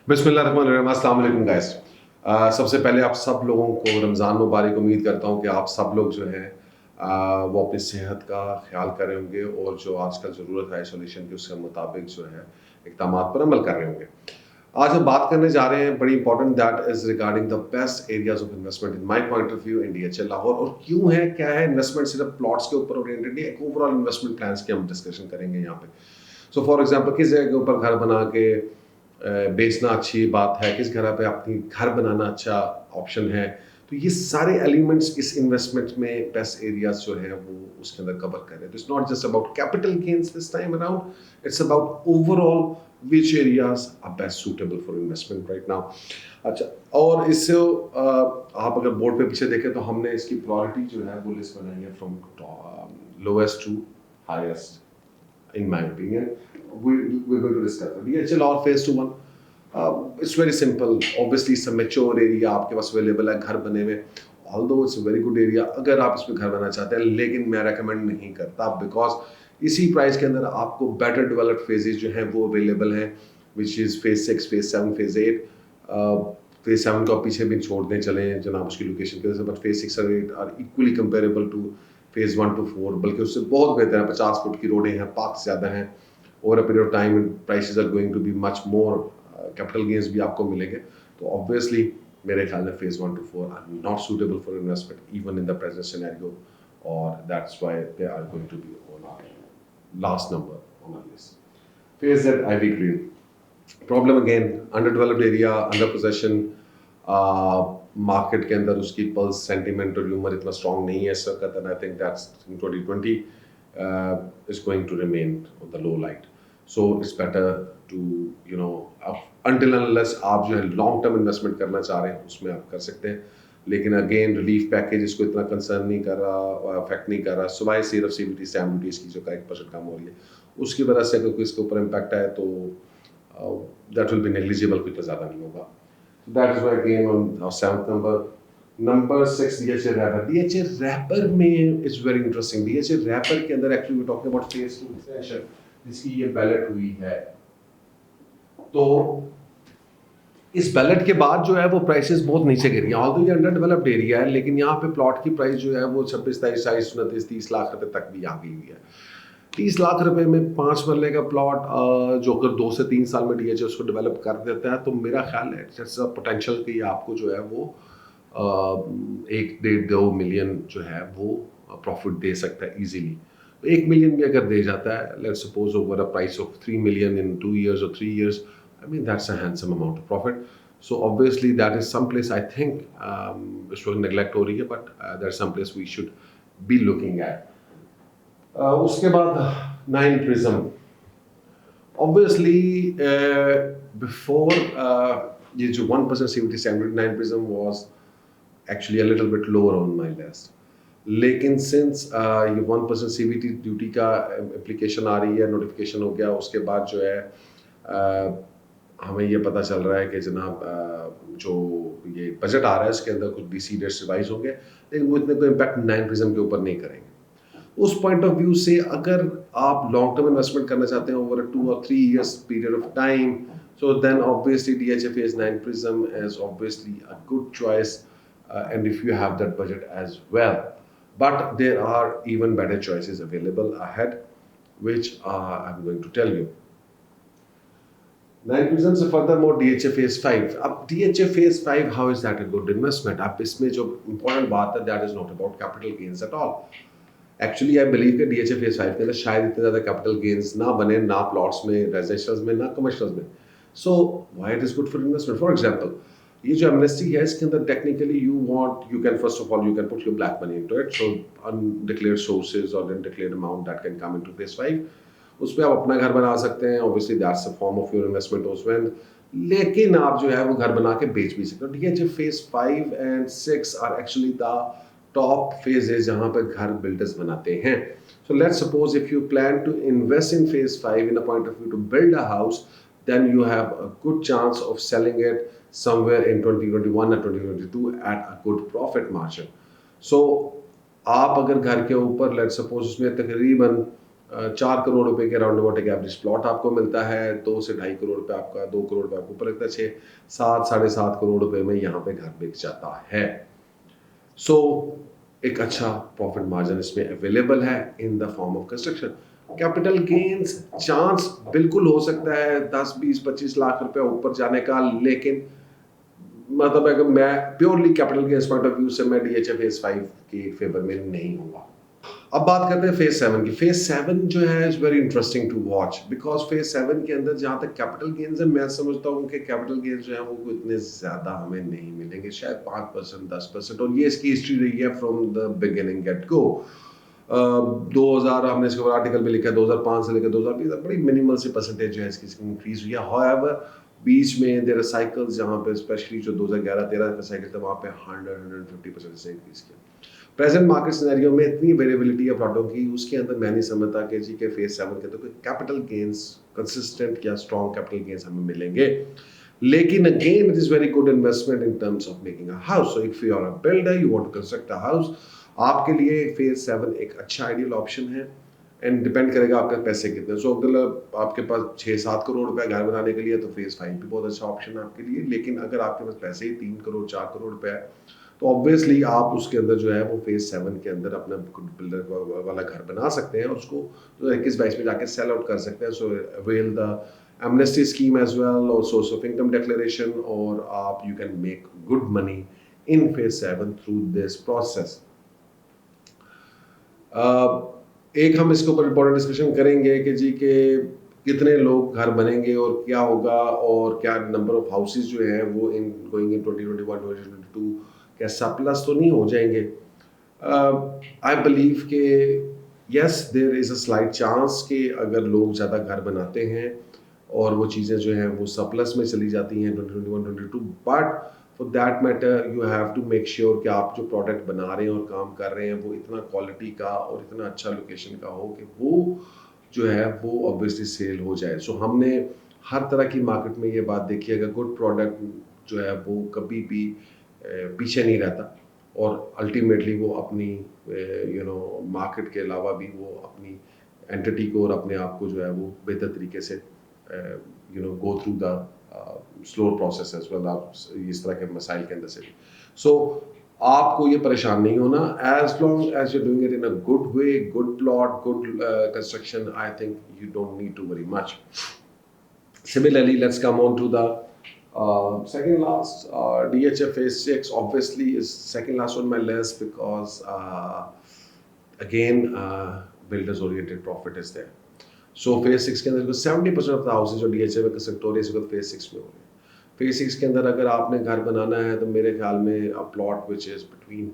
बिस्मिल्लाहिर्रहमानिर्रहीम, अस्सलाम वालेकुम गाइस। सबसे पहले आप सब लोगों को रमज़ान मुबारक। उम्मीद करता हूँ कि आप सब लोग जो हैं वो अपनी सेहत का ख्याल कर रहे होंगे और जो आजकल ज़रूरत है आइसोलेशन की उसके मुताबिक जो है इक़दामात पर अमल कर रहे होंगे। आज हम बात करने जा रहे हैं बड़ी important, that is regarding the best areas of investment in my point of view in DHA Lahore. और क्यों है, क्या है इन्वेस्टमेंट, सिर्फ प्लॉट्स के ऊपर ओरिएंटेड नहीं, एक ओवरऑल इन्वेस्टमेंट प्लान्स की हम डिस्कशन करेंगे यहाँ पे। सो फॉर एग्जांपल, किस जगह के ऊपर घर बना के बेचना अच्छी बात है, किस घर पे अपनी घर बनाना अच्छा ऑप्शन है। तो ये सारे एलिमेंट्स इस इन्वेस्टमेंट में बेस्ट एरियाज जो है वो उसके अंदर कवर कर रहे हैं। तो it's not just about capital gains this time around, it's about overall which areas are best suitable for investment right now. अच्छा, और इससे आप अगर बोर्ड पे पीछे देखें तो हमने इसकी प्रायोरिटी जो है वो लिस्ट बनाई है from lowest to highest in my opinion. We're going to discuss it. DHL or phase 2-1. It's very simple. Obviously, it's a mature area. आपके पास available है घर बने हुए. Although it's a very good area. अगर आप इसमें घर बनाना चाहते हैं, लेकिन मैं recommend नहीं करता because इसी price के अंदर आपको better developed phases जो हैं वो available हैं, which is phase 6, phase 7, phase 8. phase 7 को आप पीछे भी छोड़ दें चलें जनाब उसकी लोकेशन की वजह से, but phase 6 और 8 are equally comparable to phase 1 to 4, बल्कि उससे बहुत बेहतर है। 50 फुट की रोडें हैं, पार्क ज़्यादा हैं। Over a period of time prices are going to be much more, capital gains भी आपको मिलेंगे। तो ऑब्वियसली मेरे ख्याल में phase 1 to 4 are not suitable for investment even in the present scenario, और that's why they are going to be on our last number on our list. Phase Z ivy green, problem again under developed area, under possession, market के अंदर उसकी pulse, sentiment और humour इतना strong नहीं है इस वक्त, and I think that's in 2020 is going to remain on the low light. So it's better to until unless आप जो है लॉन्ग टर्म इन्वेस्टमेंट करना चाह रहे हैं उसमें आप कर सकते हैं। लेकिन अगेन रिलीफ पैकेज इसको इतना कंसर्न नहीं कर रहा और अफेक्ट नहीं कर रहा, सिवाय सिर्फ CBT स्टैम्प ड्यूटी इसकी जो 1% कम हो रही है उसकी वजह से अगर कोई इसके ऊपर इम्पैक्ट आए तो दैट विल बी नेग्लिजिबल, कोई इतना ज़्यादा नहीं होगा। That is why again on our 7th number. Number 6, DHA Rapper. DHA Rapper में is very interesting. DHA Rapper के अंदर actually we're talking about phase 2 extension जिसकी ये बैलेट हुई है। तो इस बैलेट के बाद जो है वो प्राइसेस बहुत नीचे गिर गई। ऑल्दो ये अंडर डेवलप्ड एरिया है, लेकिन यहाँ पे प्लॉट की प्राइस जो है वो 26, 27, 28, 29, 30 लाख रुपए तक भी आ गई हुई है। 30 लाख रुपए में 5 मरले का प्लॉट जो अगर 2 से 3 साल में DHA उसको डेवलप कर देता है तो मेरा ख्याल है इट्स अ पोटेंशियल कि आपको जो है वो 1-1.5-2 मिलियन जो है वो प्रॉफिट दे सकता है इजीली। 1 मिलियन भी अगर दे जाता है, let's suppose over a price of 3 million in 2 years or 3 years, I mean that's a handsome amount of profit. So obviously that is some place I think इसको neglect हो रही है, but there's some place we should be looking at. उसके बाद 9 Prism, obviously before ये जो 1% CBT standard 9 Prism was actually a little bit lower on my list, लेकिन since ये 1% CBT ड्यूटी का एप्लीकेशन आ रही है, नोटिफिकेशन हो गया, उसके बाद जो है हमें ये पता चल रहा है कि जनाब जो ये बजट आ रहा है इसके अंदर कुछ DC डेट्स रिवाइज होंगे, लेकिन वो इतने कोई इम्पैक्ट 9 Prism के ऊपर नहीं करेंगे। उस पॉइंट ऑफ व्यू से अगर आप लॉन्ग टर्म इन्वेस्टमेंट करना चाहते हैं over 2 or 3 years period of time, so then obviously DHA phase 9 Prism is obviously a good choice, and if you have that budget as well, but there are even better choices available ahead which I'm going to tell you. 9 Prism से furthermore DHA phase 5. अब DHA phase 5, how is that a good investment? अब इसमें जो important बात है, that is not about capital gains at all. Actually I believe कि DHA phase 5 के अंदर शायद इतने ज़्यादा कैपिटल गेन्स ना बने, ना प्लॉट्स में, रेजिडेंशियल्स में, ना कमर्शियल्स में। So why it is good for investment? For example, ये जो एमनेस्टी है इसके अंदर technically you can first of all you can put your black money into it, so undeclared sources और undeclared amount that can come into phase 5। उस पर आप अपना घर बना सकते हैं, obviously that's a form of your investment also, लेकिन आप जो है वो घर बना के बेच भी सकते हो। DHA phase 5 and 6 are actually the top phases जहां पर घर बिल्डर्स बनाते हैं। So let's suppose if you plan to invest in phase 5 in a point of view to build a house, then you have a good chance of selling it somewhere in 2021 or 2022 at a good profit margin. So आप अगर घर के ऊपर let's suppose उसमें तकरीबन 4 करोड़ रुपए के round about एक एवरेज प्लॉट आपको मिलता है, 2 से 2.5 करोड़ रुपए आपका, 2 करोड़ रुपए आपको ऊपर लगता है, 6 7 साढ़े 7 करोड़ रुपए में यहाँ पे घर बिक जाता है। सो एक अच्छा प्रॉफिट मार्जिन इसमें अवेलेबल है in the form of construction. Capital gains chance बिल्कुल हो सकता है 10 20 25 लाख रुपए ऊपर जाने का, लेकिन मतलब अगर मैं purely capital gains point of view से मैं डीएचए फेज 5 के फेवर में नहीं हूँगा। अब बात करते हैं फेज 7 की। फेज 7 जो है is very interesting to watch, because phase 7 के अंदर जहां तक कैपिटल गेन्स है, मैं समझता हूँ कि कैपिटल गेन्स जो है वो इतने ज्यादा हमें नहीं मिलेंगे, शायद 5% 10%, और ये इसकी हिस्ट्री रही है from the beginning get go. 2000 हमने इसके ऊपर आर्टिकल में लिखा है 2005 से लेकर 2020 बड़ी मिनिमल सी परसेंटेज जो है इसकी इंक्रीज हुई है। हाउएवर बीच में देयर आर साइकिल्स जहां पे स्पेशली जो 2011-13 का साइकिल था वहां पे 100-150% से इंक्रीज किया। प्रेजेंट मार्केट सिनेरियो में इतनी वेरिएबिलिटी है प्लॉटों की, उसके अंदर मैं नहीं समझता कि जी के फेज 7 के अंदर कोई कैपिटल गेन्स कंसिस्टेंट या स्ट्रॉन्ग कैपिटल गेन्स हमें मिलेंगे। लेकिन again it is very good investment in terms of making a house. So if you are a builder, you want to construct a house, आपके लिए phase 7 एक अच्छा ideal option है। And depend करेगा आपके पैसे कितने। सो अगर आपके पास 6-7 करोड़ रुपए घर बनाने के लिए तो फेज 5 भी बहुत अच्छा ऑप्शन है आपके लिए। लेकिन अगर आपके पास पैसे ही 3 करोड़ 4 करोड़ रुपए है तो ऑब्वियसली आप उसके अंदर जो है वो फेज 7 के अंदर अपना बिल्डर वाला घर बना सकते हैं और उसको 21-22 में जाके सेल आउट कर सकते हैं। So avail the amnesty scheme as well और सोर्स ऑफ इनकम डिक्लेरेशन, और आप you can make good money in phase 7 through this process. एक हम इसके ऊपर इंपॉर्टेंट डिस्कशन करेंगे कि जी के कितने लोग घर बनेंगे और क्या होगा, और क्या नंबर ऑफ हाउसेस जो है वो इन गोइंग इन 2021 2022 क्या सरप्लस तो नहीं हो जाएंगे। आई बिलीव के yes there is a slight chance कि अगर लोग ज़्यादा घर बनाते हैं और वो चीज़ें जो हैं वो सरप्लस में चली जाती हैं 2021-22, but for that matter you have to make sure कि आप जो प्रोडक्ट बना रहे हैं और काम कर रहे हैं वो इतना क्वालिटी का और इतना अच्छा लोकेशन का हो कि वो जो है वो ऑब्वियसली सेल हो जाए। सो हमने हर तरह की मार्केट में ये बात देखी है कि गुड प्रोडक्ट जो है वो कभी भी पीछे नहीं रहता, और अल्टीमेटली वो अपनी मार्केट के अलावा भी वो अपनी एंटिटी को और अपने आप को जो है वो बेहतर तरीके से go through the slow process as well, आप इस तरह के मसाइल के अंदर से भी। सो आपको ये परेशान नहीं होना, as long as you doing it in a good way, good plot, good construction, I think you don't need to worry much. Similarly, let's come on to the second last, DHF phase 6 obviously is second last on my list because again builders oriented profit is there. So phase 6 के अंदर 70% of the houses जो DHF में construct हो रही है इस वक्त phase 6 में हो रही है। phase 6 के अंदर अगर आपने घर बनाना है तो मेरे ख्याल में a plot which is between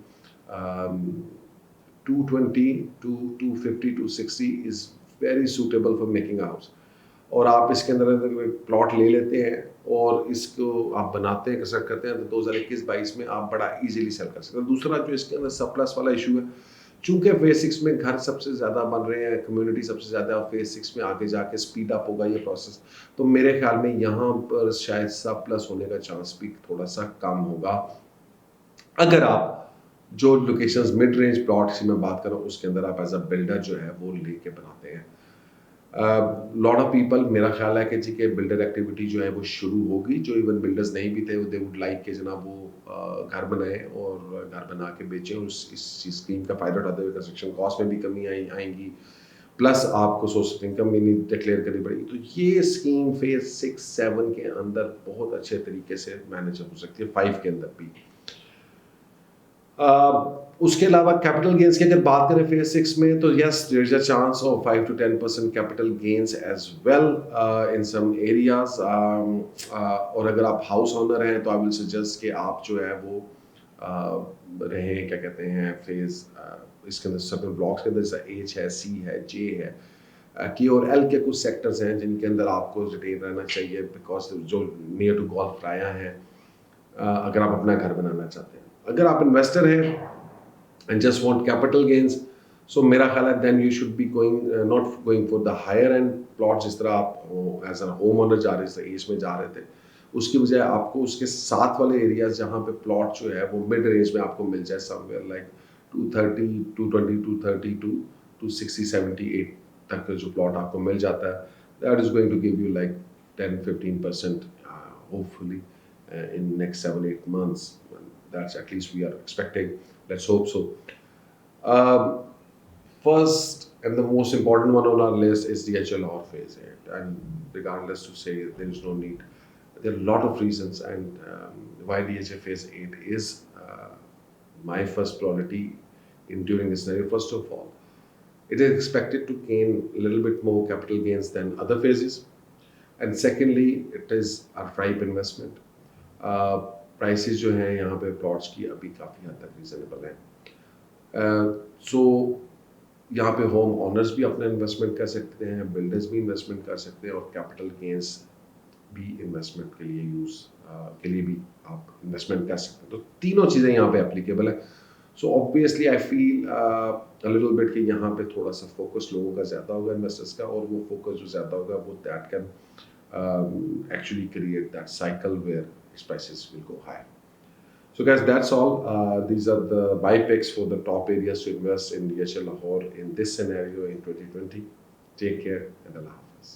220 to 250 to 60 is very suitable for making a house। और आप इसके अंदर प्लॉट ले लेते हैं और इसको आप बनाते हैं, कंस्ट्रक्ट करते हैं तो 2021-22 में आप बड़ा इजीली सेल कर सकते हैं। दूसरा जो इसके अंदर सरप्लस वाला इशू है, चूंकि फेज 6 में घर सबसे ज़्यादा बन रहे हैं, कम्युनिटी सबसे ज़्यादा, और फेज 6 में आगे जाके स्पीड अप होगा ये प्रोसेस, तो मेरे ख्याल में यहाँ पर शायद सरप्लस होने का चांस भी थोड़ा सा कम होगा। अगर आप जो लोकेशंस मिड रेंज प्लॉट की मैं बात कर रहा हूँ उसके अंदर आप एज अ बिल्डर जो है वो लेके बनाते हैं। लॉट ऑफ पीपल, मेरा ख्याल है कि जी के बिल्डर एक्टिविटी जो है वो शुरू होगी, जो इवन बिल्डर्स नहीं भी थे दे वुड लाइक के जनाब वो घर बनाए और घर बना के बेचें, और इस स्कीम का फ़ायदा उठाते हुए कंस्ट्रक्शन कॉस्ट में भी कमी आएंगी, प्लस आपको सोर्स ऑफ इनकम भी नहीं डिक्लेयर करनी पड़ेगी। तो ये स्कीम फेज 6-7 के अंदर बहुत अच्छे तरीके से मैनेज हो सकती है, 5 के अंदर भी। उसके अलावा कैपिटल गेन्स की अगर बात करें फेज 6 में तो yes there is a chance of 5 to 10% capital gains as well in some areas. और अगर आप हाउस ओनर हैं तो आई विल सजेस्ट कि आप जो है वो रहें, क्या कहते हैं, फेज इसके अंदर सर्टेन ब्लॉक्स के अंदर जैसे एच है, सी है, जे है, की और एल के कुछ सेक्टर्स हैं जिनके अंदर आपको रिटेन रहना चाहिए, बिकॉज जो नियर टू गोल्फ राया हैं, अगर आप अपना घर बनाना चाहते हैं। अगर आप इन्वेस्टर हैं and just want capital gains, so मेरा ख्याल है then you should be not going for the higher end plots जिस तरह आप as a home owner जा रहे थे, एज में जा रहे थे, उसकी बजाय आपको उसके साथ वाले एरियाज जहाँ पे प्लॉट जो है वो मिड रेंज में आपको मिल जाए, somewhere like 230, 220, 230 to 260, 70, तक जो प्लॉट आपको मिल जाता है, that is going to give you like 10-15% hopefully in next 7-8 months. That's at least we are expecting. Let's hope so. Um, First and the most important one on our list is the HLR phase 8, and regardless to say there is no need, there are a lot of reasons, and why DHA phase 8 is my first priority in during this scenario. First of all, it is expected to gain a little bit more capital gains than other phases, and secondly, it is a ripe investment. Prices जो हैं यहाँ पे plots की अभी काफ़ी हद तक reasonable हैं, सो यहाँ पे होम ओनर्स भी अपना इन्वेस्टमेंट कर सकते हैं, बिल्डर्स भी इन्वेस्टमेंट कर सकते हैं, और कैपिटल गेंस भी इन्वेस्टमेंट के लिए के लिए भी आप इन्वेस्टमेंट कर सकते हैं. तो तीनों चीज़ें यहाँ पे एप्लीकेबल है. So obviously I feel a little bit कि यहाँ पे थोड़ा सा फोकस लोगों का ज़्यादा होगा, इन्वेस्टर्स का, और वो फोकस जो ज़्यादा होगा वो that can actually create that cycle where its prices will go high. So guys, that's all. These are my picks for the top areas to invest in DHL Lahore in this scenario in 2020. Take care and Allah Hafiz.